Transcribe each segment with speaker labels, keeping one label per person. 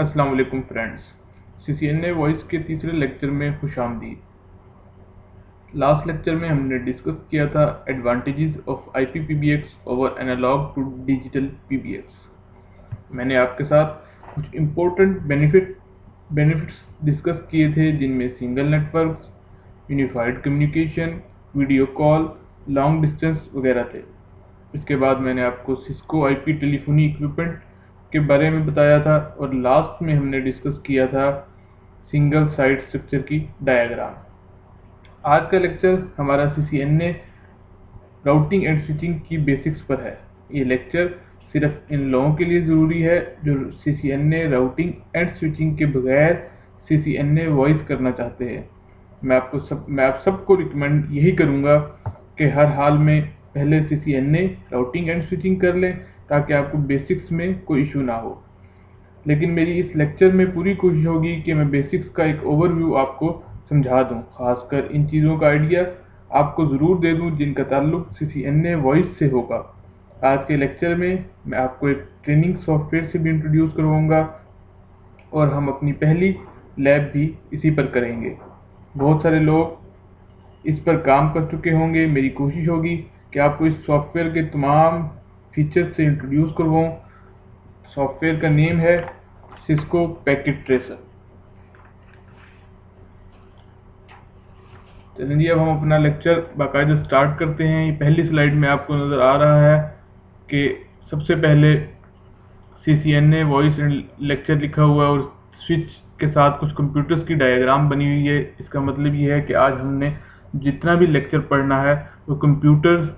Speaker 1: अस्सलाम वालेकुम friends, CCNA voice के तीसरे लेक्चर में खुशामदीद। लास्ट लेक्चर में हमने डिस्कस किया था advantages of IPPBX over analogue to digital PBX। मैंने आपके साथ कुछ इम्पोर्टेंट बेनिफिट्स डिस्कस किए थे, जिनमें single networks, unified communication, video call, long distance वगैरह थे। इसके बाद मैंने आपको सिस्को IP टेलीफोनी इक्विपमेंट के बारे में बताया था और लास्ट में हमने डिस्कस किया था सिंगल साइट स्ट्रक्चर की डायग्राम। आज का लेक्चर हमारा CCNA राउटिंग एंड स्विचिंग की बेसिक्स पर है। ये लेक्चर सिर्फ इन लोगों के लिए ज़रूरी है जो CCNA राउटिंग एंड स्विचिंग के बगैर CCNA वॉइस करना चाहते हैं। मैं आप सबको रिकमेंड यही करूँगा कि हर हाल में पहले CCNA राउटिंग एंड स्विचिंग कर लें, ताकि आपको बेसिक्स में कोई इशू ना हो। लेकिन मेरी इस लेक्चर में पूरी कोशिश होगी कि मैं बेसिक्स का एक ओवरव्यू आपको समझा दूं, खासकर इन चीज़ों का आइडिया आपको ज़रूर दे दूं जिनका ताल्लुक CCNA वॉइस से होगा। आज के लेक्चर में मैं आपको एक ट्रेनिंग सॉफ्टवेयर से भी इंट्रोड्यूस करवाऊंगा और हम अपनी पहली लैब भी इसी पर करेंगे। बहुत सारे लोग इस पर काम कर चुके होंगे। मेरी कोशिश होगी कि आपको इस सॉफ्टवेयर के तमाम फीचर्स से इंट्रोड्यूस करवाऊँ। सॉफ्टवेयर का नेम है सिस्को पैकेट ट्रेसर। चलिए अब हम अपना लेक्चर बाकायदा स्टार्ट करते हैं। ये पहली स्लाइड में आपको नज़र आ रहा है कि सबसे पहले CCNA वॉइस एंड लेक्चर लिखा हुआ है और स्विच के साथ कुछ कंप्यूटर्स की डायग्राम बनी हुई है। इसका मतलब ये है कि आज हमने जितना भी लेक्चर पढ़ना है वो कंप्यूटर्स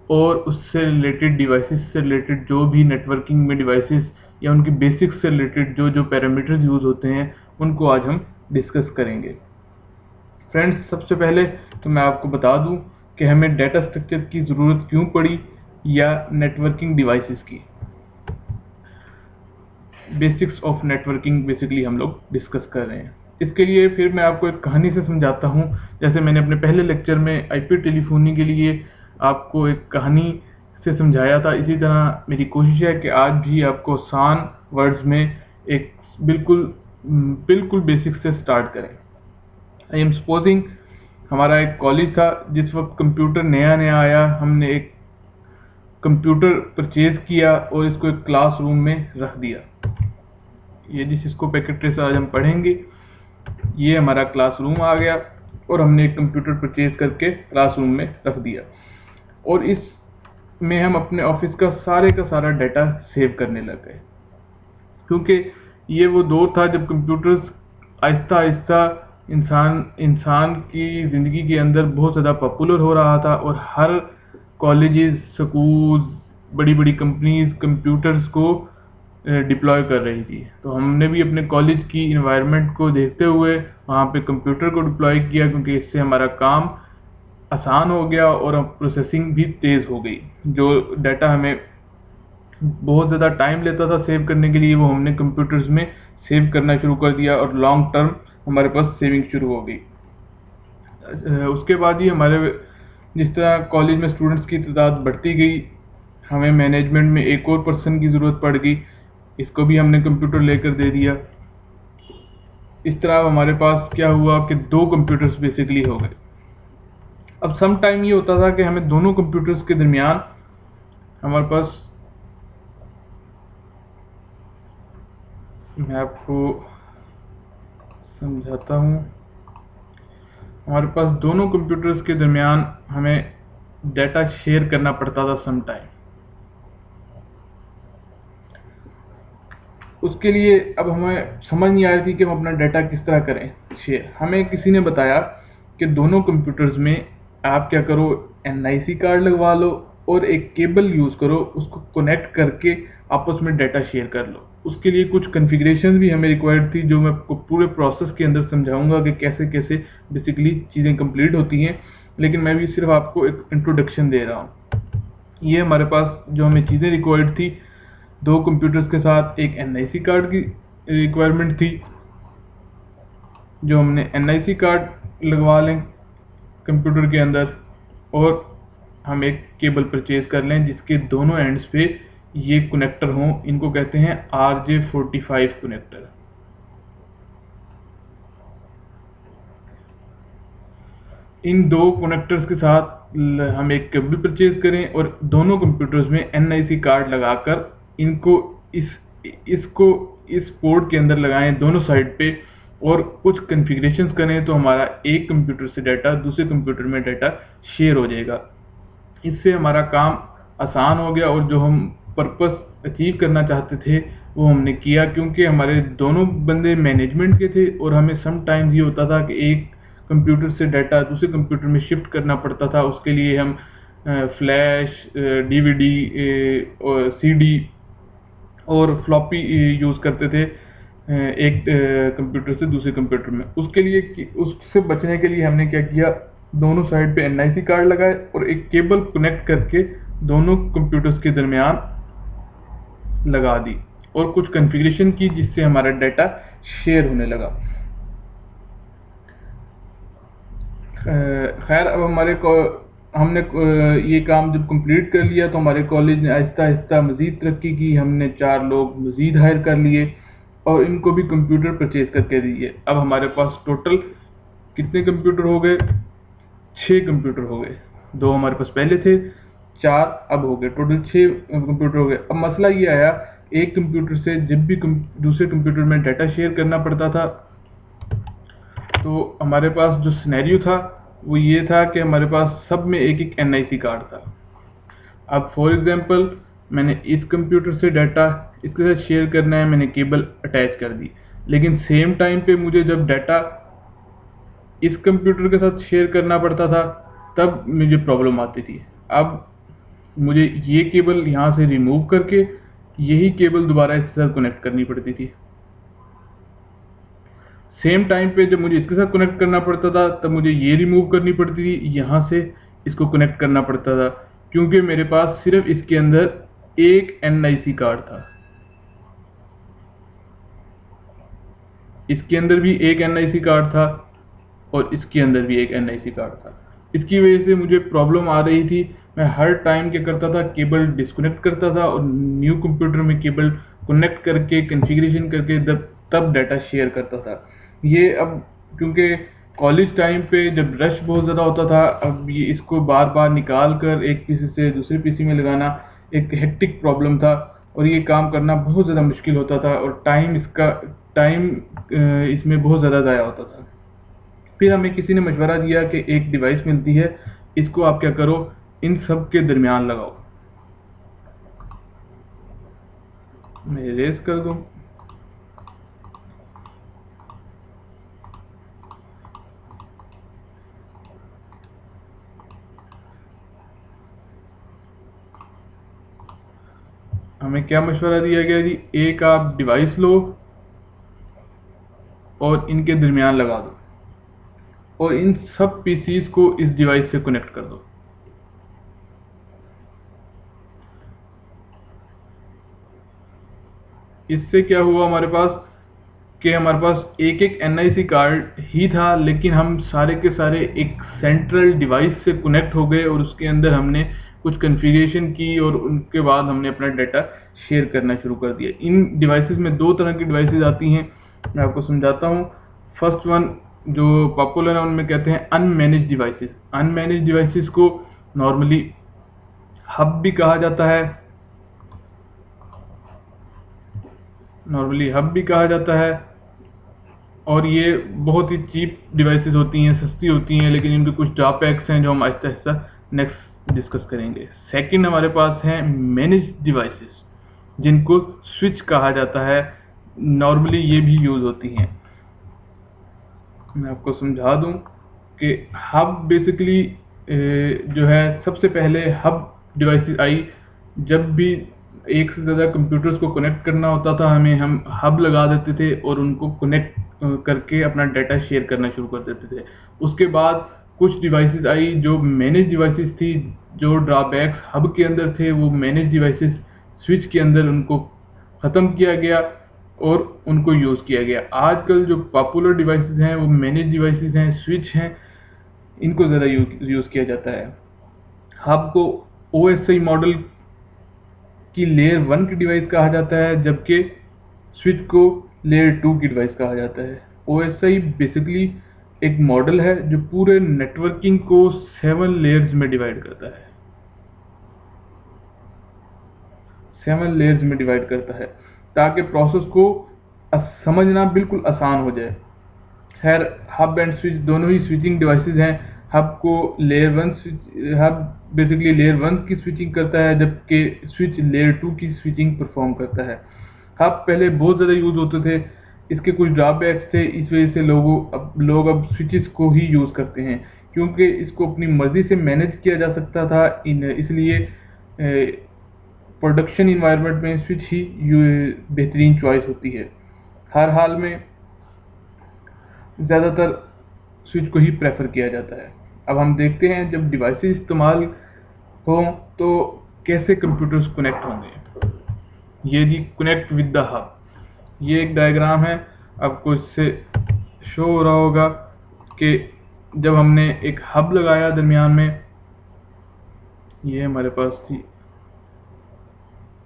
Speaker 1: और उससे रिलेटेड डिवाइसेस से रिलेटेड जो भी नेटवर्किंग में डिवाइसेस या उनकी बेसिक्स से रिलेटेड जो पैरामीटर्स यूज़ होते हैं उनको आज हम डिस्कस करेंगे। फ्रेंड्स, सबसे पहले तो मैं आपको बता दूं कि हमें डाटा स्ट्रक्चर की ज़रूरत क्यों पड़ी या नेटवर्किंग डिवाइसेस की। बेसिक्स ऑफ नेटवर्किंग बेसिकली हम लोग डिस्कस कर रहे हैं। इसके लिए फिर मैं आपको एक कहानी से समझाता हूं। जैसे मैंने अपने पहले लेक्चर में IP टेलीफोनी के लिए आपको एक कहानी से समझाया था, इसी तरह मेरी कोशिश है कि आज भी आपको आसान वर्ड्स में एक बिल्कुल बेसिक से स्टार्ट करें। आई एम सपोजिंग हमारा एक कॉलेज था, जिस वक्त कंप्यूटर नया आया, हमने एक कंप्यूटर परचेज किया और इसको एक क्लासरूम में रख दिया। ये जिसको पैकेट ट्रेसर आज हम पढ़ेंगे, ये हमारा क्लासरूम आ गया और हमने एक कंप्यूटर परचेज करके क्लासरूम में रख दिया और इसमें हम अपने ऑफिस का सारा डाटा सेव करने लग गए। क्योंकि ये वो दौर था जब कंप्यूटर्स आहिस्ता आहिस्ता इंसान की ज़िंदगी के अंदर बहुत ज़्यादा पॉपुलर हो रहा था और हर कॉलेजेस, स्कूल्स, बड़ी कंपनीज कंप्यूटर्स को डिप्लॉय कर रही थी। तो हमने भी अपने कॉलेज की इन्वायरमेंट को देखते हुए वहाँ पे कंप्यूटर को डिप्लॉय किया, क्योंकि इससे हमारा काम आसान हो गया और प्रोसेसिंग भी तेज़ हो गई। जो डाटा हमें बहुत ज़्यादा टाइम लेता था सेव करने के लिए, वो हमने कंप्यूटर्स में सेव करना शुरू कर दिया और लॉन्ग टर्म हमारे पास सेविंग शुरू हो गई। उसके बाद ही जिस तरह कॉलेज में स्टूडेंट्स की तादाद बढ़ती गई, हमें मैनेजमेंट में एक और पर्सन की ज़रूरत पड़ गई। इसको भी हमने कंप्यूटर लेकर दे दिया। इस तरह हमारे पास क्या हुआ कि 2 कंप्यूटर्स बेसिकली हो गए। अब सम टाइम ये होता था कि हमें दोनों कंप्यूटर्स के दरमियान हमारे पास, मैं आपको समझाता हूँ, हमारे पास दोनों कंप्यूटर्स के दरमियान हमें डाटा शेयर करना पड़ता था सम टाइम। उसके लिए अब हमें समझ नहीं आ रही थी कि हम अपना डाटा किस तरह करें शेयर। हमें किसी ने बताया कि दोनों कंप्यूटर्स में आप क्या करो, NIC कार्ड लगवा लो और एक केबल यूज़ करो, उसको कनेक्ट करके आपस में डाटा शेयर कर लो। उसके लिए कुछ कॉन्फ़िगरेशन भी हमें रिक्वायर्ड थी, जो मैं आपको पूरे प्रोसेस के अंदर समझाऊंगा कि कैसे कैसे बेसिकली चीज़ें कंप्लीट होती हैं। लेकिन मैं भी सिर्फ आपको एक इंट्रोडक्शन दे रहा हूँ। ये हमारे पास जो हमें चीज़ें रिक्वायर्ड थी, 2 कंप्यूटर्स के साथ एक NIC कार्ड की रिक्वायरमेंट थी, जो हमने NIC कार्ड लगवा लें कंप्यूटर के अंदर और हम एक केबल परचेज कर लें जिसके दोनों एंड्स पे ये कनेक्टर हों। इनको कहते हैं RJ45 कनेक्टर। इन दो कनेक्टर्स के साथ हम एक केबल परचेज करें और दोनों कंप्यूटर्स में NIC कार्ड लगाकर इनको इसको इस पोर्ट के अंदर लगाएं दोनों साइड पे, और कुछ कॉन्फ़िगरेशंस करें तो हमारा एक कंप्यूटर से डाटा दूसरे कंप्यूटर में डाटा शेयर हो जाएगा। इससे हमारा काम आसान हो गया और जो हम पर्पस अचीव करना चाहते थे वो हमने किया, क्योंकि हमारे दोनों बंदे मैनेजमेंट के थे और हमें सम टाइम्स ये होता था कि एक कंप्यूटर से डाटा दूसरे कंप्यूटर में शिफ्ट करना पड़ता था। उसके लिए हम फ्लैश, DVD और CD और फ्लॉपी यूज़ करते थे एक कंप्यूटर से दूसरे कंप्यूटर में। उसके लिए उससे बचने के लिए हमने क्या किया, दोनों साइड पे NIC कार्ड लगाए और एक केबल कनेक्ट करके दोनों कंप्यूटर्स के दरमियान लगा दी और कुछ कॉन्फ़िगरेशन की जिससे हमारा डाटा शेयर होने लगा। खैर अब हमने ये काम जब कंप्लीट कर लिया तो हमारे कॉलेज ने आहिस्ता आहिस्ता मज़ीद तरक्की की। हमने 4 लोग मज़ीद हायर कर लिए और इनको भी कंप्यूटर परचेज करके दिए। अब हमारे पास टोटल कितने कंप्यूटर हो गए? 6 कंप्यूटर हो गए। 2 हमारे पास पहले थे, 4 अब हो गए, टोटल 6 कंप्यूटर हो गए। अब मसला ये आया, एक कंप्यूटर से जब भी दूसरे कंप्यूटर में डाटा शेयर करना पड़ता था तो हमारे पास जो सिनेरियो था वो ये था कि हमारे पास सब में एक एक NIC कार्ड था। अब फॉर एग्जांपल मैंने इस कंप्यूटर से डाटा इसके साथ शेयर करना है, मैंने केबल अटैच कर दी, लेकिन सेम टाइम पे मुझे जब डाटा इस कंप्यूटर के साथ शेयर करना पड़ता था तब मुझे प्रॉब्लम आती थी। अब मुझे ये केबल यहाँ से रिमूव करके यही केबल दोबारा इसके साथ कनेक्ट करनी पड़ती थी। सेम टाइम पे जब मुझे इसके साथ कनेक्ट करना पड़ता था तब मुझे ये रिमूव करनी पड़ती थी, यहाँ से इसको कनेक्ट करना पड़ता था, क्योंकि मेरे पास सिर्फ इसके अंदर एक NIC कार्ड था। इसके अंदर भी एक NIC कार्ड था और इसके अंदर भी एक NIC कार्ड था। इसकी वजह से मुझे प्रॉब्लम आ रही थी। मैं हर टाइम क्या करता था, केबल डिस्कनेक्ट करता था और न्यू कंप्यूटर में केबल कनेक्ट करके कॉन्फ़िगरेशन करके तब डाटा शेयर करता था। ये अब क्योंकि कॉलेज टाइम पे जब रश बहुत ज़्यादा होता था, अब ये इसको बार बार निकाल कर एक पीसी से दूसरे पीसी में लगाना एक हेक्टिक प्रॉब्लम था और ये काम करना बहुत ज़्यादा मुश्किल होता था और टाइम इसमें बहुत ज़्यादा ज़ाया होता था। फिर हमें किसी ने मशवरा दिया कि एक डिवाइस मिलती है, इसको आप क्या करो, इन सब के दरमियान लगाओ। मैं इरेज कर दूं। हमें क्या मशवरा दिया गया जी, एक आप डिवाइस लो और इनके दरमियान लगा दो और इन सब पीसीज को इस डिवाइस से कनेक्ट कर दो। इससे क्या हुआ हमारे पास कि हमारे पास एक एक NIC कार्ड ही था, लेकिन हम सारे के सारे एक सेंट्रल डिवाइस से कनेक्ट हो गए और उसके अंदर हमने कुछ कॉन्फ़िगरेशन की और उनके बाद हमने अपना डाटा शेयर करना शुरू कर दिया। इन डिवाइसेस में 2 तरह की डिवाइसेस आती हैं, मैं आपको समझाता हूँ। फर्स्ट वन जो पॉपुलर है उनमें कहते हैं अनमैनेज डिवाइसेस। अनमैनेज डिवाइसेस को नॉर्मली हब भी कहा जाता है, और ये बहुत ही चीप डिवाइसेस होती हैं, सस्ती होती हैं, लेकिन इनके कुछ ड्रॉबैक्स हैं जो हम आहिस्ता आहिस्ता नेक्स्ट डिस्कस करेंगे। सेकंड हमारे पास है मैनेज डिवाइसेस, जिनको स्विच कहा जाता है, नॉर्मली ये भी यूज होती हैं। मैं आपको समझा दूं कि हब बेसिकली जो है, सबसे पहले हब डिवाइसेस आई जब भी एक से ज़्यादा कंप्यूटर्स को कनेक्ट करना होता था, हम हब लगा देते थे और उनको कनेक्ट करके अपना डाटा शेयर करना शुरू कर देते थे। उसके बाद कुछ डिवाइसेस आई जो मैनेज डिवाइसेस थी, जो ड्रॉबैक्स हब के अंदर थे वो मैनेज डिवाइसेस स्विच के अंदर उनको ख़त्म किया गया और उनको यूज़ किया गया। आजकल जो पॉपुलर डिवाइसेस हैं वो मैनेज डिवाइसेस हैं, स्विच हैं, इनको ज़्यादा यूज़ किया जाता है। हब को OSI मॉडल की लेयर 1 की डिवाइस कहा जाता है, जबकि स्विच को लेयर 2 की डिवाइस कहा जाता है। OSI बेसिकली एक मॉडल है जो पूरे नेटवर्किंग को 7 लेयर्स में डिवाइड करता है, 7 लेयर्स में डिवाइड करता है ताकि प्रोसेस को समझना बिल्कुल आसान हो जाए। खैर हब एंड स्विच दोनों ही स्विचिंग डिवाइसेस हैं। हब को हब बेसिकली लेयर 1 की स्विचिंग करता है, जबकि स्विच लेयर 2 की स्विचिंग परफॉर्म करता है। हब पहले बहुत ज़्यादा यूज होते थे, इसके कुछ ड्रॉबैक्स थे, इस वजह से लोग अब स्विचेस को ही यूज करते हैं, क्योंकि इसको अपनी मर्जी से मैनेज किया जा सकता था। इसलिए प्रोडक्शन इन्वायरमेंट में स्विच ही बेहतरीन चॉइस होती है। हर हाल में ज़्यादातर स्विच को ही प्रेफर किया जाता है। अब हम देखते हैं जब डिवाइसेस इस्तेमाल हो तो कैसे कंप्यूटर्स कनेक्ट होंगे। ये जी कनेक्ट विद द हब, ये एक डायग्राम है, आपको इससे शो हो रहा होगा कि जब हमने एक हब लगाया दरमियान में, ये हमारे पास थी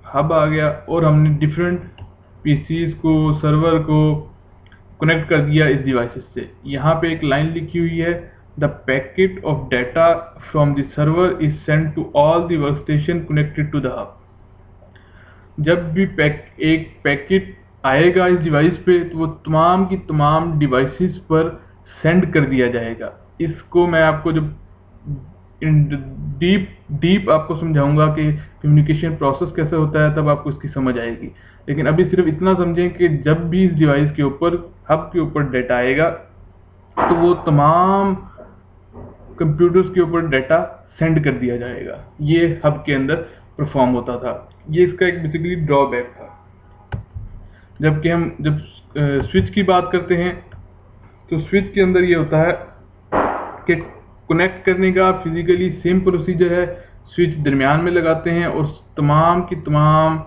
Speaker 1: हब आ गया और हमने डिफरेंट पीसीज को, सर्वर को कनेक्ट कर दिया इस डिवाइसेस से। यहाँ पे एक लाइन लिखी हुई है, the packet of data from the server is send to all the workstation connected to the hub. जब भी एक पैकेट आएगा इस डिवाइस पे तो वो तमाम की तमाम डिवाइसेस पर सेंड कर दिया जाएगा। इसको मैं आपको जब डीप आपको समझाऊंगा कि कम्युनिकेशन प्रोसेस कैसे होता है, तब आपको इसकी समझ आएगी। लेकिन अभी सिर्फ इतना समझें कि जब भी इस डिवाइस के ऊपर, हब के ऊपर डाटा आएगा तो वो तमाम कंप्यूटर्स के ऊपर डाटा सेंड कर दिया जाएगा। ये हब के अंदर परफॉर्म होता था। ये इसका एक बेसिकली ड्रॉबैक था। जबकि हम जब स्विच की बात करते हैं तो स्विच के अंदर ये होता है कि कनेक्ट करने का फिजिकली सेम प्रोसीजर है। स्विच दरमियान में लगाते हैं और तमाम की तमाम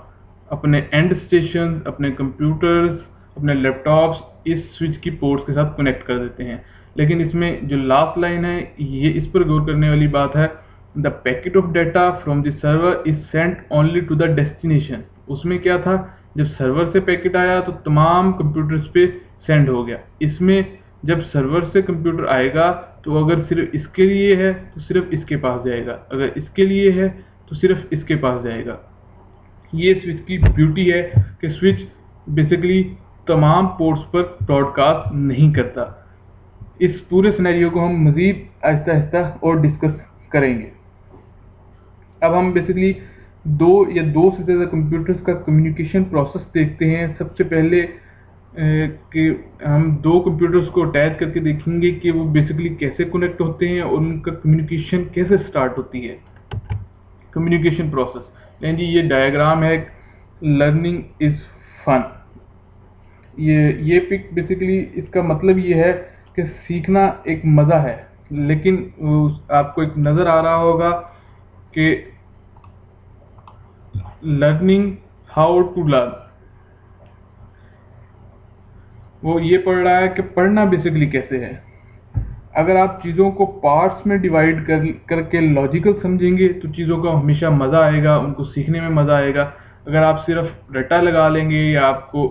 Speaker 1: अपने एंड स्टेशन, अपने कंप्यूटर्स, अपने लैपटॉप्स इस स्विच की पोर्ट्स के साथ कनेक्ट कर देते हैं। लेकिन इसमें जो लास्ट लाइन है, ये इस पर गौर करने वाली बात है, the packet of data from the server is sent only to the destination. उसमें क्या था, जब सर्वर से पैकेट आया तो तमाम कंप्यूटर्स पे सेंड हो गया। इसमें जब सर्वर से कंप्यूटर आएगा तो अगर सिर्फ इसके लिए है तो सिर्फ इसके पास जाएगा, अगर इसके लिए है तो सिर्फ इसके पास जाएगा। ये स्विच की ब्यूटी है कि स्विच बेसिकली तमाम पोर्ट्स पर ब्रॉडकास्ट नहीं करता। इस पूरे सिनेरियो को हम मजीद आहिस्ता आहिस्ता और डिस्कस करेंगे। अब हम बेसिकली दो से ज़्यादा कंप्यूटर्स का कम्युनिकेशन प्रोसेस देखते हैं। सबसे पहले कि हम दो कंप्यूटर्स को अटैच करके देखेंगे कि वो बेसिकली कैसे कनेक्ट होते हैं और उनका कम्युनिकेशन कैसे स्टार्ट होती है, कम्युनिकेशन प्रोसेस। लेकिन जी ये डायग्राम है, लर्निंग इज फन। ये पिक बेसिकली इसका मतलब ये है कि सीखना एक मज़ा है। लेकिन आपको एक नज़र आ रहा होगा कि लर्निंग हाउ टू लर्न, वो ये पढ़ रहा है कि पढ़ना बेसिकली कैसे है। अगर आप चीज़ों को पार्ट्स में डिवाइड करके लॉजिकल समझेंगे तो चीज़ों का हमेशा मज़ा आएगा, उनको सीखने में मज़ा आएगा। अगर आप सिर्फ रटा लगा लेंगे या आपको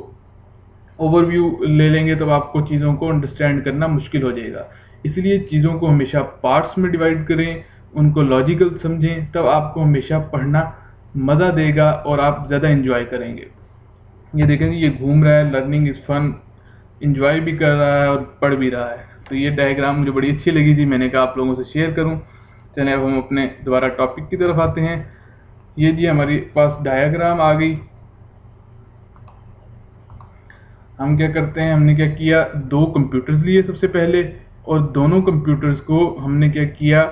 Speaker 1: ओवरव्यू ले लेंगे तो आपको चीज़ों को अंडरस्टैंड करना मुश्किल हो जाएगा। इसलिए चीज़ों को हमेशा पार्ट्स में डिवाइड करें, उनको लॉजिकल समझें, तब आपको हमेशा पढ़ना मज़ा देगा और आप ज़्यादा इंजॉय करेंगे। ये देखेंगे ये घूम रहा है, लर्निंग इज़ फन, इंजॉय भी कर रहा है और पढ़ भी रहा है। तो ये डायग्राम मुझे बड़ी अच्छी लगी थी, मैंने कहा आप लोगों से शेयर करूं। चलें अब हम अपने दोबारा टॉपिक की तरफ आते हैं। ये जी हमारे पास डायग्राम आ गई। हम क्या करते हैं, हमने क्या किया, दो कंप्यूटर्स लिए सबसे पहले, और दोनों कंप्यूटर्स को हमने क्या किया,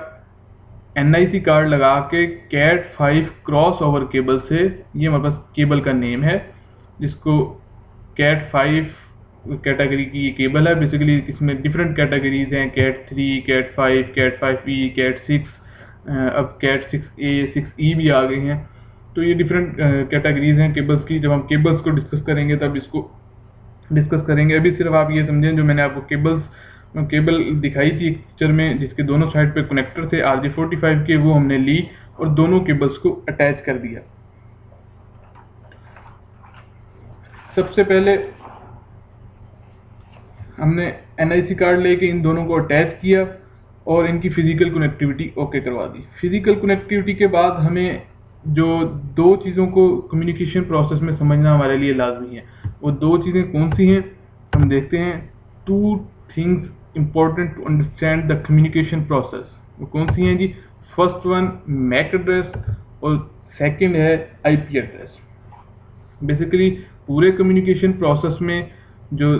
Speaker 1: NIC कार्ड लगा के कैट 5 क्रॉस ओवर केबल से, ये हमारे पास केबल का नेम है, जिसको कैट 5 कैटेगरी की ये केबल है। बेसिकली इसमें डिफरेंट कैटेगरीज हैं, cat 3, cat 5, cat 5E, cat 6, अब कैट 6A 6E भी आ गई हैं। तो ये डिफरेंट कैटेगरीज हैं केबल्स की। जब हम केबल्स को डिस्कस करेंगे तब इसको डिस्कस करेंगे। अभी सिर्फ आप ये समझें, जो मैंने आपको केबल दिखाई थी एक पिक्चर में जिसके दोनों साइड पे कनेक्टर थे RJ45 के, वो हमने ली और दोनों केबल्स को अटैच कर दिया। सबसे पहले हमने NIC कार्ड लेके इन दोनों को अटैच किया और इनकी फिजिकल कनेक्टिविटी ओके करवा दी। फिजिकल कनेक्टिविटी के बाद हमें जो दो चीज़ों को कम्युनिकेशन प्रोसेस में समझना हमारे लिए लाजमी है, वो दो चीज़ें कौन सी हैं हम देखते हैं। Two things important to understand the communication process, वो कौन सी हैं जी? फर्स्ट वन मैक एड्रेस और सेकंड है IP एड्रेस। बेसिकली पूरे कम्युनिकेशन प्रोसेस में जो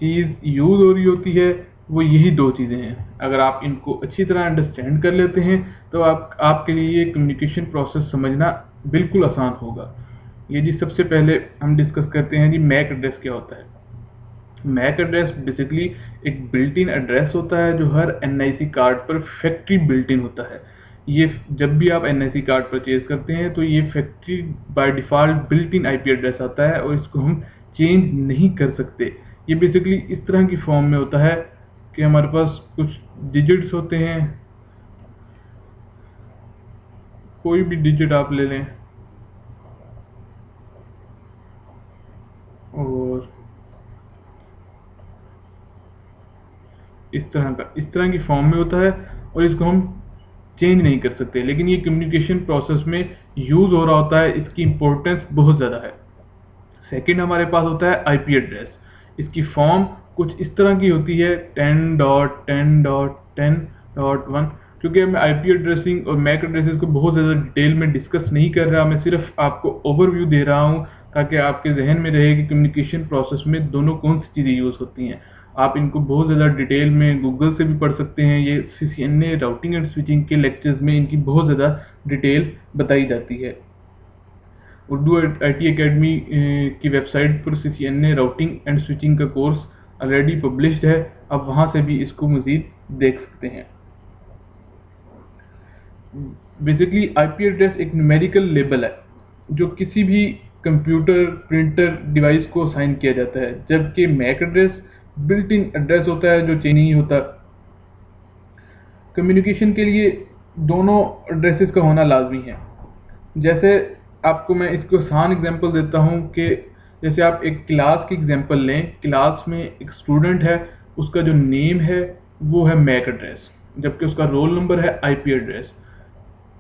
Speaker 1: चीज़ यूज़ हो रही होती है वो यही दो चीज़ें हैं। अगर आप इनको अच्छी तरह अंडरस्टैंड कर लेते हैं तो आपके लिए ये कम्युनिकेशन प्रोसेस समझना बिल्कुल आसान होगा। ये जी सबसे पहले हम डिस्कस करते हैं जी मैक एड्रेस क्या होता है। मैक एड्रेस बेसिकली एक बिल्ट इन एड्रेस होता है जो हर NIC कार्ड पर फैक्ट्री बिल्ट इन होता है। ये जब भी आप NIC कार्ड परचेज करते हैं तो ये factory by default built in IP address आता है और इसको हम चेंज नहीं कर सकते। ये बेसिकली इस तरह की फॉर्म में होता है कि हमारे पास कुछ डिजिट्स होते हैं, कोई भी डिजिट आप ले लें और इस तरह की फॉर्म में होता है और इसको हम चेंज नहीं कर सकते। लेकिन ये कम्युनिकेशन प्रोसेस में यूज़ हो रहा होता है, इसकी इम्पोर्टेंस बहुत ज़्यादा है। सेकंड हमारे पास होता है IP एड्रेस। इसकी फॉर्म कुछ इस तरह की होती है 10.10.10.1। क्योंकि मैं IP एड्रेसिंग और मैक एड्रेसेस को बहुत ज़्यादा डिटेल में डिस्कस नहीं कर रहा, मैं सिर्फ आपको ओवरव्यू दे रहा हूँ ताकि आपके जहन में रहे कि कम्युनिकेशन प्रोसेस में दोनों कौन सी चीज़ें यूज़ होती हैं। आप इनको बहुत ज़्यादा डिटेल में गूगल से भी पढ़ सकते हैं। ये CCNA राउटिंग एंड स्विचिंग के लेक्चर्स में इनकी बहुत ज़्यादा डिटेल बताई जाती है। उर्दू IT अकेडमी की वेबसाइट पर CCNA राउटिंग एंड स्विचिंग का कोर्स ऑलरेडी पब्लिश्ड है, आप वहाँ से भी इसको मज़ीद देख सकते हैं। बेसिकली IP एड्रेस एक न्यूमेरिकल लेबल है जो किसी भी कंप्यूटर प्रिंटर डिवाइस को असाइन किया जाता है, जबकि MAC address built in address होता है जो चेंज नहीं होता। कम्युनिकेशन के लिए दोनों एड्रेसेस का होना लाजमी है। जैसे आपको मैं इसको आसान एग्जांपल देता हूँ कि जैसे आप एक क्लास की एग्जांपल लें। क्लास में एक स्टूडेंट है, उसका जो नेम है वो है मैक एड्रेस, जबकि उसका रोल नंबर है IP एड्रेस।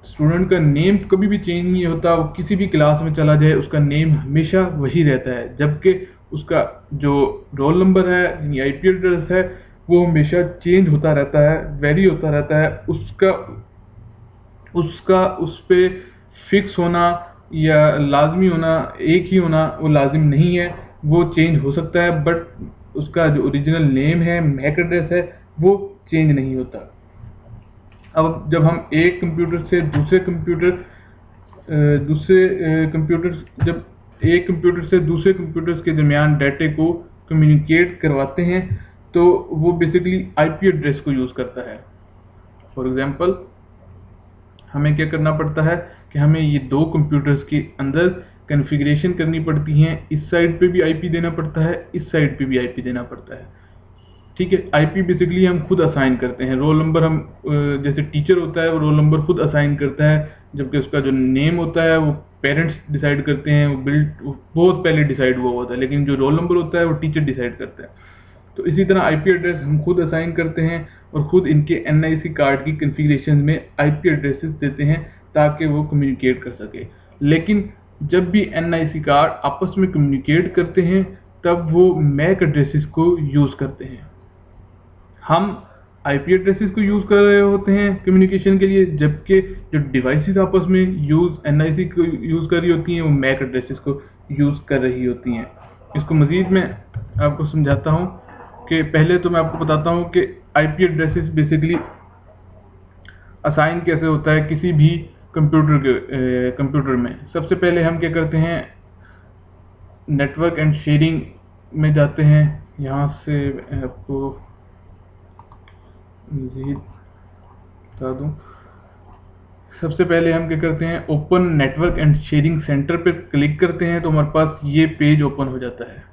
Speaker 1: स्टूडेंट का नेम कभी भी चेंज नहीं होता, वो किसी भी क्लास में चला जाए उसका नेम हमेशा वही रहता है, जबकि उसका जो रोल नंबर है यानी IP एड्रेस है वो हमेशा चेंज होता रहता है, वेरी होता रहता है। उसका उस पे फिक्स होना या लाजमी होना, एक ही होना वो लाजिम नहीं है, वो चेंज हो सकता है, बट उसका जो ओरिजिनल नेम है मैक एड्रेस है वो चेंज नहीं होता। अब जब हम एक कंप्यूटर से दूसरे कंप्यूटर्स के दरमियान डाटे को कम्युनिकेट करवाते हैं तो वो बेसिकली IP एड्रेस को यूज़ करता है। फॉर एग्जांपल हमें क्या करना पड़ता है कि हमें ये दो कंप्यूटर्स के अंदर कॉन्फ़िगरेशन करनी पड़ती हैं। इस साइड पे भी IP देना पड़ता है, इस साइड पे भी IP देना पड़ता है। ठीक है, IP बेसिकली हम खुद असाइन करते हैं। रोल नंबर हम जैसे टीचर होता है वो रोल नंबर खुद असाइन करता है, जबकि उसका जो नेम होता है वो पेरेंट्स डिसाइड करते हैं, वो बहुत पहले डिसाइड हुआ होता है, लेकिन जो रोल नंबर होता है वो टीचर डिसाइड करता है। तो इसी तरह IP एड्रेस हम खुद असाइन करते हैं और खुद इनके NIC कार्ड की कॉन्फ़िगरेशन में IP एड्रेसेस देते हैं ताकि वो कम्युनिकेट कर सके। लेकिन जब भी NIC कार्ड आपस में कम्युनिकेट करते हैं तब वो मैक एड्रेसेस को यूज़ करते हैं। हम IP एड्रेसेस को यूज़ कर रहे होते हैं कम्युनिकेशन के लिए, जबकि जो डिवाइसेस आपस में NIC को यूज़ कर रही होती हैं वो मैक एड्रेसेस को यूज़ कर रही होती हैं। इसको मज़ीद मैं आपको समझाता हूँ कि पहले तो मैं आपको बताता हूँ कि IP एड्रेसेस बेसिकली असाइन कैसे होता है किसी भी कंप्यूटर में। सबसे पहले हम क्या करते हैं, नेटवर्क एंड शेयरिंग में जाते हैं। यहाँ से आपको मज़ीद बता दूँ, सबसे पहले हम क्या करते हैं, open network and sharing centre पर क्लिक करते हैं तो हमारे पास ये पेज ओपन हो जाता है।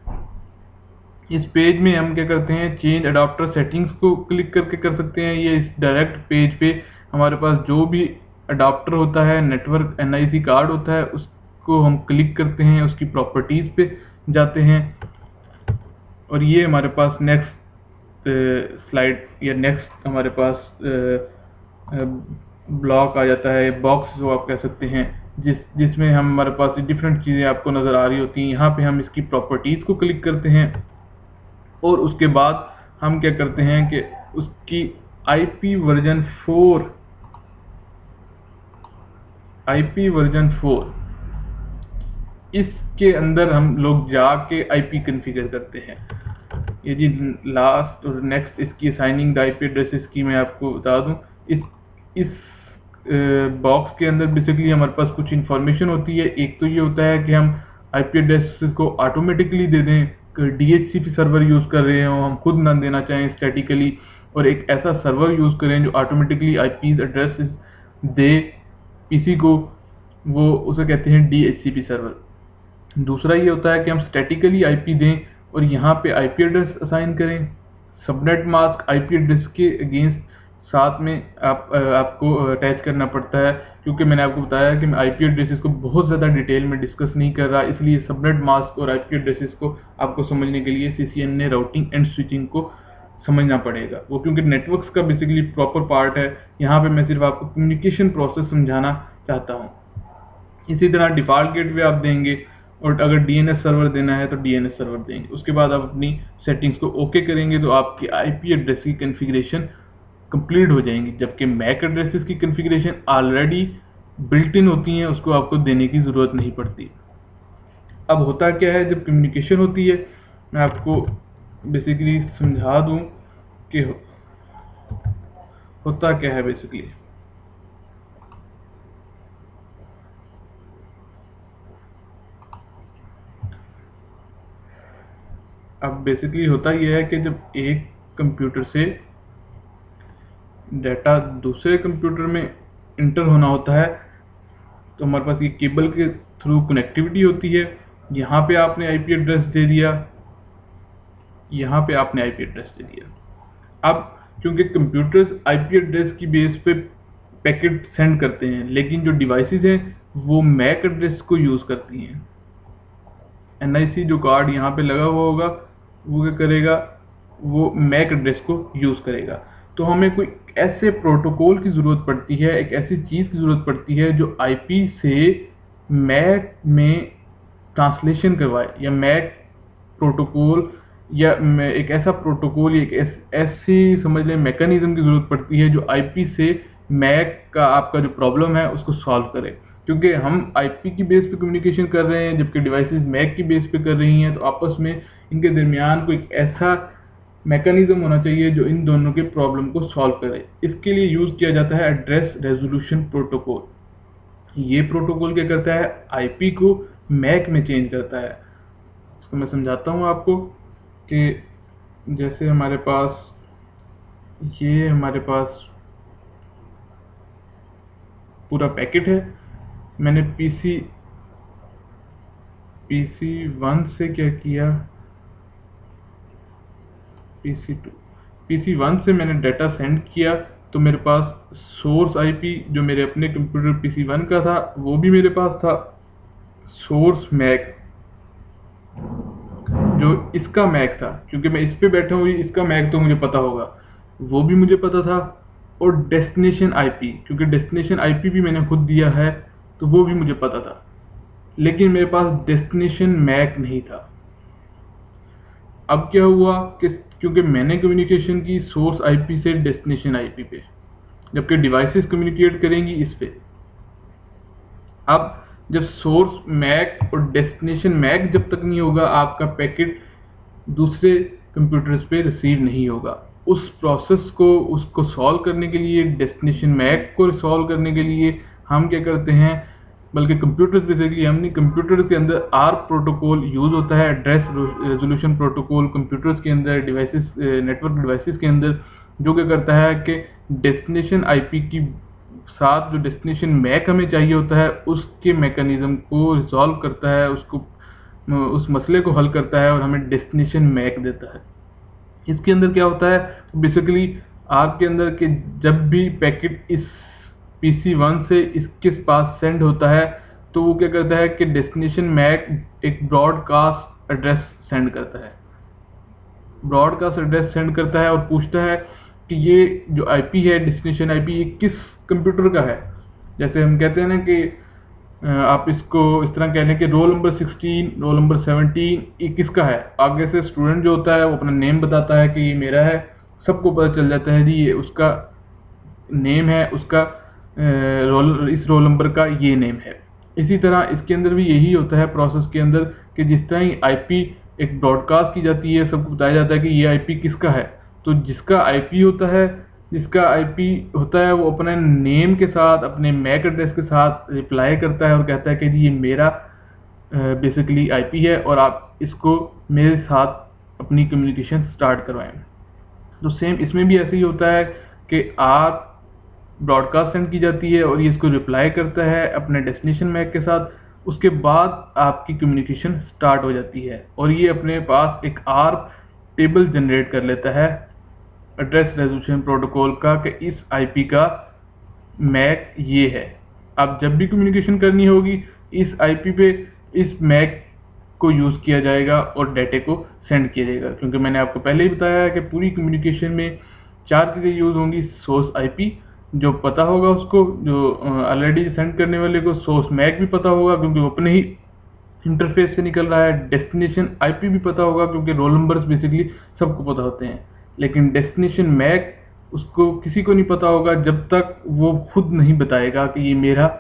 Speaker 1: इस पेज में हम क्या करते हैं, चेंज अडाप्टर सेटिंग्स को क्लिक करके कर सकते हैं। ये इस डायरेक्ट पेज पे हमारे पास जो भी अडाप्टर होता है, नेटवर्क NIC कार्ड होता है, उसको हम क्लिक करते हैं, उसकी प्रॉपर्टीज़ पे जाते हैं और ये हमारे पास नेक्स्ट स्लाइड या नेक्स्ट हमारे पास ब्लॉक आ जाता है, बॉक्स जो आप कह सकते हैं, जिसमें हमारे पास डिफरेंट चीज़ें आपको नज़र आ रही होती हैं। यहाँ पे हम इसकी प्रॉपर्टीज़ को क्लिक करते हैं और उसके बाद हम क्या करते हैं कि उसकी IP वर्जन 4 इसके अंदर हम लोग जाके IP कॉन्फ़िगर करते हैं। ये जी लास्ट और नेक्स्ट इसकी असाइनिंग द IP एड्रेसेस की मैं आपको बता दूं, इस बॉक्स के अंदर बेसिकली हमारे पास कुछ इंफॉर्मेशन होती है। एक तो ये होता है कि हम IP एड्रेसेस को ऑटोमेटिकली दे दें, DHCP सर्वर यूज कर रहे हो, हम खुद ना देना चाहें स्टैटिकली, और एक ऐसा सर्वर यूज करें जो ऑटोमेटिकली IP एड्रेसेस दे पीसी को, वो उसे कहते हैं DHCP सर्वर। दूसरा ये होता है कि हम स्टैटिकली IP दें और यहाँ पे IP एड्रेस असाइन करें। सबनेट मास्क IP एड्रेस के अगेंस्ट साथ में आपको अटैच करना पड़ता है, क्योंकि मैंने आपको बताया कि मैं IP एड्रेसेस को बहुत ज़्यादा डिटेल में डिस्कस नहीं कर रहा, इसलिए सबनेट मास्क और IP एड्रेसेस को आपको समझने के लिए CCNA राउटिंग एंड स्विचिंग को समझना पड़ेगा, वो क्योंकि नेटवर्क्स का बेसिकली प्रॉपर पार्ट है। यहाँ पे मैं सिर्फ आपको कम्युनिकेशन प्रोसेस समझाना चाहता हूँ। इसी तरह डिफ़ॉल्ट गेटवे आप देंगे, और अगर DNS सर्वर देना है तो DNS सर्वर देंगे। उसके बाद आप अपनी सेटिंग्स को ओके करेंगे तो आपकी IP एड्रेस की कॉन्फ़िगरेशन कंप्लीट हो जाएंगी, जबकि मैक एड्रेसेस की कॉन्फ़िगरेशन ऑलरेडी बिल्ट इन होती हैं, उसको आपको देने की ज़रूरत नहीं पड़ती। अब होता क्या है जब कम्युनिकेशन होती है, मैं आपको बेसिकली समझा दूं कि होता क्या है बेसिकली। अब बेसिकली होता यह है कि जब एक कंप्यूटर से डाटा दूसरे कंप्यूटर में इंटर होना होता है तो हमारे पास ये केबल के थ्रू कनेक्टिविटी होती है। यहाँ पे आपने IP एड्रेस दे दिया, यहाँ पे आपने IP एड्रेस दे दिया। अब क्योंकि कंप्यूटर्स IP एड्रेस की बेस पे पैकेट सेंड करते हैं, लेकिन जो डिवाइसेस हैं वो मैक एड्रेस को यूज़ करती हैं। NIC जो कार्ड यहाँ पे लगा हुआ होगा वो क्या करेगा, वो मैक एड्रेस को यूज़ करेगा। तो हमें कोई ऐसे प्रोटोकॉल की ज़रूरत पड़ती है, एक ऐसी चीज़ की ज़रूरत पड़ती है जो IP से मैक में ट्रांसलेशन करवाए, या मैक प्रोटोकॉल, या एक ऐसा प्रोटोकॉल, एक ऐसी समझ लें मैकेनिज्म की ज़रूरत पड़ती है जो IP से मैक का आपका जो प्रॉब्लम है उसको सॉल्व करे। क्योंकि हम IP की बेस पे कम्युनिकेशन कर रहे हैं जबकि डिवाइसेस मैक की बेस पे कर रही हैं, तो आपस में इनके दरमियान कोई ऐसा मैकेनिज्म होना चाहिए जो इन दोनों के प्रॉब्लम को सॉल्व करे। इसके लिए यूज़ किया जाता है एड्रेस रेजोल्यूशन प्रोटोकॉल। ये प्रोटोकॉल क्या करता है, IP को मैक में चेंज करता है। इसको मैं समझाता हूँ आपको कि जैसे हमारे पास पूरा पैकेट है। मैंने PC1 से क्या किया, PC1 से मैंने डाटा सेंड किया, तो मेरे पास सोर्स IP जो मेरे अपने कंप्यूटर PC1 का था वो भी मेरे पास था, सोर्स मैक जो इसका मैक था, क्योंकि मैं इस पे बैठा हूँ, इसका मैक तो मुझे पता होगा, वो भी मुझे पता था। और डेस्टिनेशन IP, क्योंकि डेस्टिनेशन IP भी मैंने खुद दिया है तो वो भी मुझे पता था, लेकिन मेरे पास डेस्टिनेशन मैक नहीं था। अब क्या हुआ कि क्योंकि मैंने कम्युनिकेशन की सोर्स IP से डेस्टिनेशन IP पे, जबकि डिवाइसेस कम्युनिकेट करेंगी इस पे। अब जब सोर्स मैक और डेस्टिनेशन मैक जब तक नहीं होगा, आपका पैकेट दूसरे कंप्यूटर्स पे रिसीव नहीं होगा। उस प्रोसेस को उसको सॉल्व करने के लिए, डेस्टिनेशन मैक को सॉल्व करने के लिए हम क्या करते हैं, बल्कि कंप्यूटर्स बेसिकली हम नहीं, कंप्यूटर के अंदर ARP प्रोटोकॉल यूज होता है, एड्रेस रेजोल्यूशन प्रोटोकॉल कंप्यूटर्स के अंदर, डिवाइसेस नेटवर्क डिवाइसेस के अंदर, जो क्या करता है कि डेस्टिनेशन IP की साथ जो डेस्टिनेशन मैक हमें चाहिए होता है उसके मैकेनिज्म को रिजॉल्व करता है, उसको उस मसले को हल करता है और हमें डेस्टिनेशन मैक देता है। इसके अंदर क्या होता है बेसिकली आपके अंदर कि जब भी पैकेट इस PC1 से इसके पास सेंड होता है तो वो क्या करता है कि डेस्टिनेशन मैक एक ब्रॉडकास्ट एड्रेस सेंड करता है। ब्रॉडकास्ट एड्रेस सेंड करता है और पूछता है कि ये जो आईपी है, डेस्टिनेशन आईपी, ये किस कंप्यूटर का है। जैसे हम कहते हैं ना कि आप इसको इस तरह कह लें कि रोल नंबर 16, रोल नंबर 17 ये किसका है। आगे से स्टूडेंट जो होता है वो अपना नेम बताता है कि ये मेरा है, सबको पता चल जाता है जी ये उसका नेम है, उसका इस रोल नंबर का ये नेम है। इसी तरह इसके अंदर भी यही होता है प्रोसेस के अंदर कि जिस तरह ही आईपी एक ब्रॉडकास्ट की जाती है, सबको बताया जाता है कि ये आईपी किसका है। तो जिसका आईपी होता है वो अपने नेम के साथ, अपने मैक एड्रेस के साथ रिप्लाई करता है और कहता है कि जी ये मेरा बेसिकली आईपी है और आप इसको मेरे साथ अपनी कम्युनिकेशन स्टार्ट करवाएं। तो सेम इसमें भी ऐसे ही होता है कि आप ब्रॉडकास्ट सेंड की जाती है और ये इसको रिप्लाई करता है अपने डेस्टिनेशन मैक के साथ। उसके बाद आपकी कम्युनिकेशन स्टार्ट हो जाती है और ये अपने पास एक आर्प टेबल जनरेट कर लेता है एड्रेस रेजोल्यूशन प्रोटोकॉल का कि इस आईपी का मैक ये है। अब जब भी कम्युनिकेशन करनी होगी इस आईपी पे इस मैक को यूज किया जाएगा और डाटे को सेंड किया जाएगा, क्योंकि मैंने आपको पहले ही बताया है कि पूरी कम्युनिकेशन में 4 चीजें यूज होंगी। सोर्स आईपी जो पता होगा उसको, जो ऑलरेडी सेंड करने वाले को सोर्स मैक भी पता होगा क्योंकि वो अपने ही इंटरफेस से निकल रहा है। डेस्टिनेशन आईपी भी पता होगा क्योंकि रोल नंबर्स बेसिकली सबको पता होते हैं, लेकिन डेस्टिनेशन मैक उसको किसी को नहीं पता होगा जब तक वो खुद नहीं बताएगा कि ये मेरा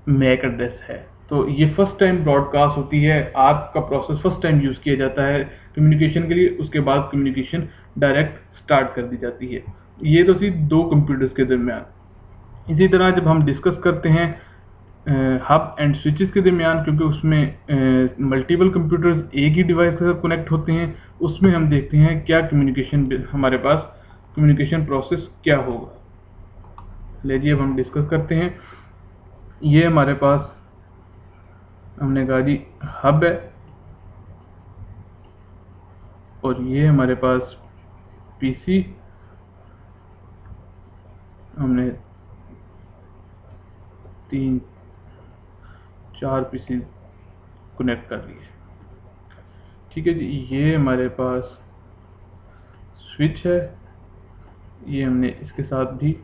Speaker 1: मैक एड्रेस है। तो ये फर्स्ट टाइम ब्रॉडकास्ट होती है, आपका प्रोसेस फर्स्ट टाइम यूज किया जाता है कम्युनिकेशन के लिए। उसके बाद कम्युनिकेशन डायरेक्ट स्टार्ट कर दी जाती है। ये तो थी 2 कंप्यूटर्स के दरमियान। इसी तरह जब हम डिस्कस करते हैं हब एंड स्विचेस के दरमियान, क्योंकि उसमें मल्टीपल कंप्यूटर्स एक ही डिवाइस के साथ कनेक्ट होते हैं, उसमें हम देखते हैं क्या कम्युनिकेशन हमारे पास कम्युनिकेशन प्रोसेस क्या होगा। लीजिए अब हम डिस्कस करते हैं। ये हमारे पास हमने कहा जी हब है और ये हमारे पास पीसी हमने 3-4 पीसी कनेक्ट कर लिए। ठीक है जी, ये हमारे पास स्विच है, ये हमने इसके साथ भी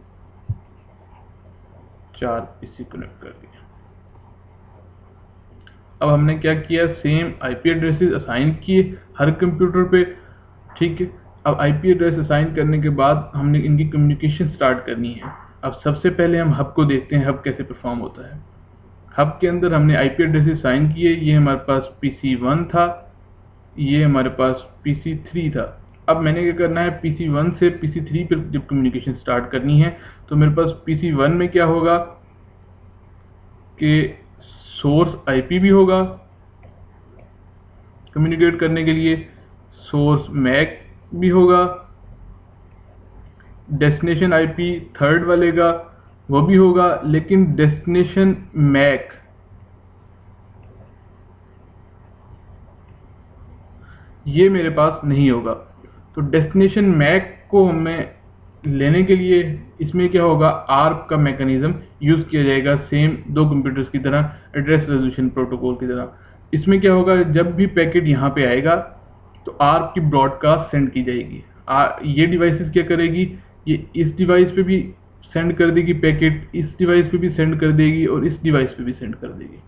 Speaker 1: 4 पीसी कनेक्ट कर दिए। अब हमने क्या किया, सेम आईपी एड्रेसेस असाइन किए हर कंप्यूटर पे। ठीक है, अब आईपी एड्रेस असाइन करने के बाद हमने इनकी कम्युनिकेशन स्टार्ट करनी है। अब सबसे पहले हम हब को देखते हैं, हब कैसे परफॉर्म होता है। हब के अंदर हमने आईपी एड्रेसेस असाइन किए। ये हमारे पास PC1 था, ये हमारे पास PC3 था। अब मैंने क्या करना है, PC1 से PC3 पर जब कम्युनिकेशन स्टार्ट करनी है तो मेरे पास PC1 में क्या होगा कि सोर्स आईपी भी होगा कम्युनिकेट करने के लिए, सोर्स मैक भी होगा, डेस्टिनेशन आईपी थर्ड वाले का वो भी होगा, लेकिन डेस्टिनेशन मैक ये मेरे पास नहीं होगा। तो डेस्टिनेशन मैक को हमें लेने के लिए इसमें क्या होगा, आर्प का मैकेनिज्म यूज किया जाएगा, सेम 2 कंप्यूटर्स की तरह, एड्रेस रेजोल्यूशन प्रोटोकॉल की तरह। इसमें क्या होगा, जब भी पैकेट यहाँ पे आएगा तो आर्प की ब्रॉडकास्ट सेंड की जाएगी। ये डिवाइसेस क्या करेगी, ये इस डिवाइस पे भी सेंड कर देगी पैकेट, इस डिवाइस पे भी सेंड कर देगी और इस डिवाइस पे भी सेंड कर देगी।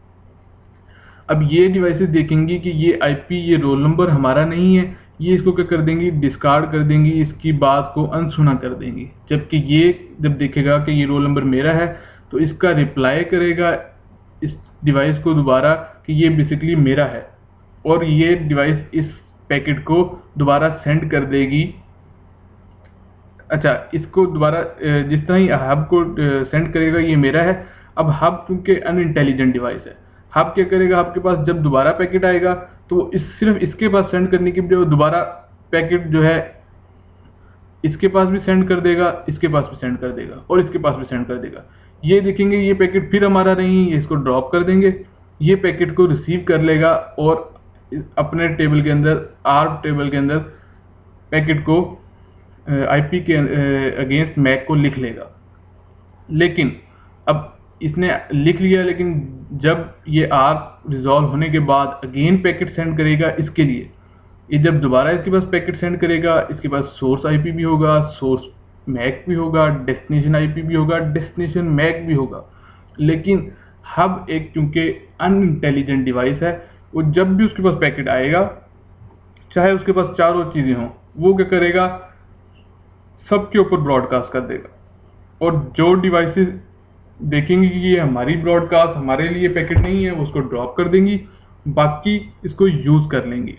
Speaker 1: अब ये डिवाइसेस देखेंगी कि ये आईपी, ये रोल नंबर हमारा नहीं है, ये इसको क्या कर देंगी, डिस्कार्ड कर देंगी, इसकी बात को अनसुना कर देंगी। जबकि ये जब देखेगा कि ये रोल नंबर मेरा है तो इसका रिप्लाई करेगा इस डिवाइस को दोबारा कि ये बेसिकली मेरा है, और ये डिवाइस इस पैकेट को दोबारा सेंड कर देगी। अच्छा, इसको दोबारा जिस तरह ही हब को सेंड करेगा ये मेरा है। अब हब क्योंकि अनइंटेलिजेंट डिवाइस है, हब क्या करेगा, आपके पास जब दोबारा पैकेट आएगा तो सिर्फ इसके पास सेंड करने की बजाय दोबारा पैकेट जो है इसके पास भी सेंड कर देगा, इसके पास भी सेंड कर देगा और इसके पास भी सेंड कर देगा। ये देखेंगे ये पैकेट फिर हमारा नहीं, ये इसको ड्रॉप कर देंगे, ये पैकेट को रिसीव कर लेगा और अपने टेबल के अंदर, आर्प टेबल के अंदर पैकेट को आईपी के अगेंस्ट मैक को लिख लेगा। लेकिन अब इसने लिख लिया, लेकिन जब ये आर्प रिजॉल्व होने के बाद अगेन पैकेट सेंड करेगा इसके लिए, ये जब दोबारा इसके पास पैकेट सेंड करेगा, इसके पास सोर्स आईपी भी होगा, सोर्स मैक भी होगा, डेस्टिनेशन आईपी भी होगा, डेस्टिनेशन मैक भी होगा। लेकिन हब एक चूंकि अनइंटेलिजेंट डिवाइस है, वो जब भी उसके पास पैकेट आएगा, चाहे उसके पास चारों चीजें हों, वो क्या करेगा, सबके ऊपर ब्रॉडकास्ट कर देगा। और जो डिवाइसेस देखेंगी कि ये हमारी ब्रॉडकास्ट, हमारे लिए पैकेट नहीं है, वो उसको ड्रॉप कर देंगी, बाकी इसको यूज कर लेंगी।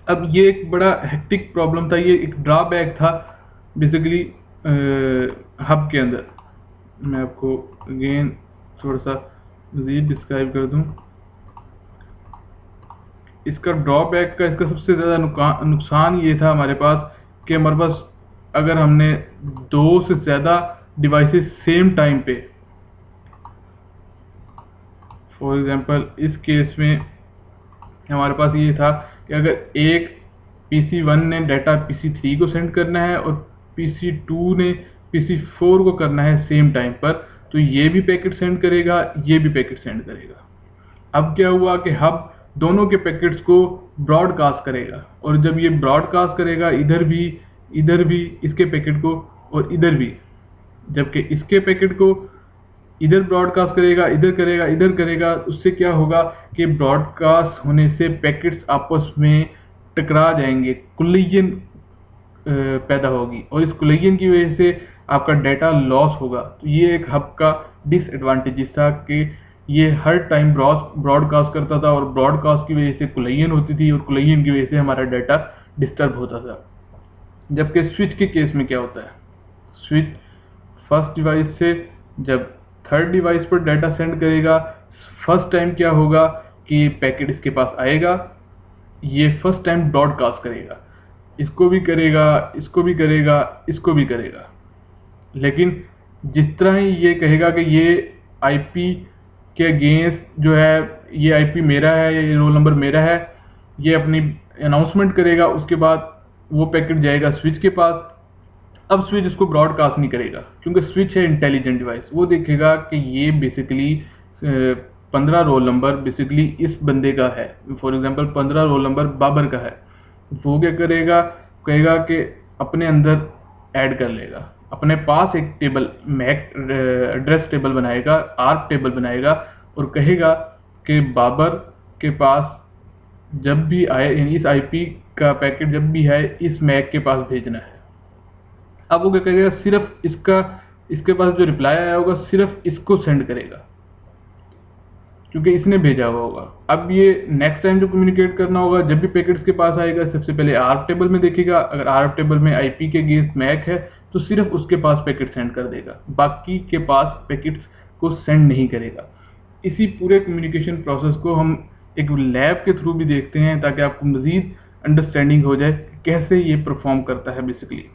Speaker 1: अब ये एक बड़ा हेक्टिक प्रॉब्लम था, ये एक ड्रॉबैक था बेसिकली हब के अंदर। मैं आपको अगेन थोड़ा सा मजीद डिस्क्राइब कर दूं। इसका ड्रॉबैक का, इसका सबसे ज़्यादा नुकसान ये था हमारे पास कि हमारे पास अगर हमने 2 से ज़्यादा डिवाइसेस सेम टाइम पे, फॉर एग्जांपल इस केस में हमारे पास ये था कि अगर एक PC1 ने डाटा PC3 को सेंड करना है और PC2 ने PC4 को करना है सेम टाइम पर, तो ये भी पैकेट सेंड करेगा, ये भी पैकेट सेंड करेगा। अब क्या हुआ कि हब दोनों के पैकेट्स को ब्रॉडकास्ट करेगा, और जब ये ब्रॉडकास्ट करेगा इधर भी इसके पैकेट को और इधर भी, जबकि इसके पैकेट को इधर ब्रॉडकास्ट करेगा, इधर करेगा, उससे क्या होगा कि ब्रॉडकास्ट होने से पैकेट्स आपस में टकरा जाएंगे, कोलिजन पैदा होगी, और इस कोलिजन की वजह से आपका डाटा लॉस होगा। तो ये एक हब का डिसएडवांटेज था कि ये हर टाइम ब्रॉडकास्ट करता था, और ब्रॉडकास्ट की वजह से कोलिजन होती थी, और कोलिजन की वजह से हमारा डाटा डिस्टर्ब होता था। जबकि स्विच के केस में क्या होता है, स्विच फर्स्ट डिवाइस से जब थर्ड डिवाइस पर डाटा सेंड करेगा, फर्स्ट टाइम क्या होगा कि पैकेट इसके पास आएगा, ये फर्स्ट टाइम ब्रॉडकास्ट करेगा, इसको भी करेगा, इसको भी करेगा, इसको भी करेगा। लेकिन जिस तरह ही ये कहेगा कि ये आईपी के अगेंस्ट जो है, ये आईपी मेरा है, ये रोल नंबर मेरा है, ये अपनी अनाउंसमेंट करेगा, उसके बाद वो पैकेट जाएगा स्विच के पास। अब स्विच इसको ब्रॉडकास्ट नहीं करेगा, क्योंकि स्विच है इंटेलिजेंट डिवाइस, वो देखेगा कि ये बेसिकली 15 रोल नंबर बेसिकली इस बंदे का है, for example 15 roll number Babar का है। वो क्या करेगा, कहेगा कि अपने अंदर ऐड कर लेगा, अपने पास एक टेबल मैक एड्रेस टेबल बनाएगा, आर्क टेबल बनाएगा, और कहेगा कि बाबर के पास जब भी आए, यानी इस आईपी का पैकेट जब भी है, इस मैक के पास भेजना है। अब वो क्या करेगा, सिर्फ इसके पास जो रिप्लाई आया होगा सिर्फ इसको सेंड करेगा, क्योंकि इसने भेजा हुआ होगा। अब ये नेक्स्ट टाइम जो कम्युनिकेट करना होगा, जब भी पैकेट इसके पास आएगा, सबसे पहले आर्क टेबल में देखेगा, अगर आर्क टेबल में आईपी के अगेंस्ट मैक है तो सिर्फ उसके पास पैकेट सेंड कर देगा, बाकी के पास पैकेट्स को सेंड नहीं करेगा। इसी पूरे कम्युनिकेशन प्रोसेस को हम एक लैब के थ्रू भी देखते हैं, ताकि आपको मजीद अंडरस्टैंडिंग हो जाए कैसे ये परफॉर्म करता है बेसिकली।